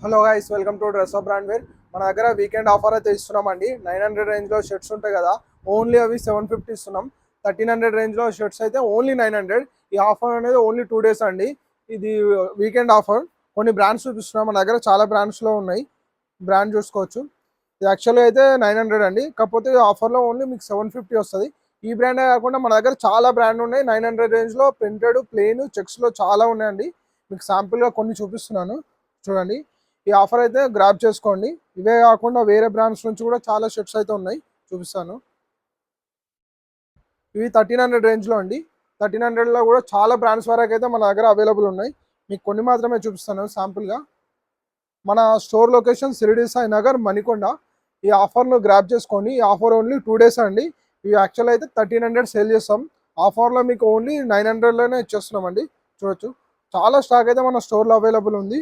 Hello guys, welcome to dress of brand wear. మన దగ్గర weekend offer అయితే ఇస్తున్నామండి. 900 రేంజ్లో షర్ట్స్ ఉంటాయి కదా, ఓన్లీ అవి 750 ఇస్తున్నాం. 1300 రేంజ్లో షర్ట్స్ అయితే ఓన్లీ 900. ఈ ఆఫర్ అనేది ఓన్లీ 2 days అండి. ఇది వీకెండ్ ఆఫర్. కొన్ని బ్రాండ్స్ చూపిస్తున్నాం, మన దగ్గర చాలా బ్రాండ్స్లో ఉన్నాయి. బ్రాండ్ చూసుకోవచ్చు. ఇది యాక్చువల్గా అయితే 900 అండి, కాకపోతే ఆఫర్లో ఓన్లీ మీకు 750 వస్తుంది. ఈ బ్రాండే కాకుండా మన దగ్గర చాలా బ్రాండ్ ఉన్నాయి. 900 రేంజ్లో ప్రింటెడ్, ప్లెయిన్, చెక్స్లో చాలా ఉన్నాయండి. మీకు శాంపుల్గా కొన్ని చూపిస్తున్నాను, చూడండి. ఈ ఆఫర్ అయితే గ్రాప్ చేసుకోండి. ఇవే కాకుండా వేరే బ్రాండ్స్ నుంచి కూడా చాలా షర్ట్స్ అయితే ఉన్నాయి, చూపిస్తాను. ఇవి 1300 రేంజ్లో అండి. 1300లో కూడా చాలా బ్రాండ్స్ వరకు అయితే మన దగ్గర అవైలబుల్ ఉన్నాయి. మీకు కొన్ని మాత్రమే చూపిస్తాను శాంపుల్గా. మన స్టోర్ లొకేషన్ షిరిడి సాయి నగర్, మణికొండ. ఈ ఆఫర్ను గ్రాప్ చేసుకోండి. ఈ ఆఫర్ ఓన్లీ 2 days అండి. ఇవి యాక్చువల్ అయితే 1300 సేల్ చేస్తాం. ఆఫర్లో మీకు ఓన్లీ 900లోనే ఇచ్చేస్తున్నామండి. చూడొచ్చు, చాలా స్టాక్ అయితే మన స్టోర్లో అవైలబుల్ ఉంది.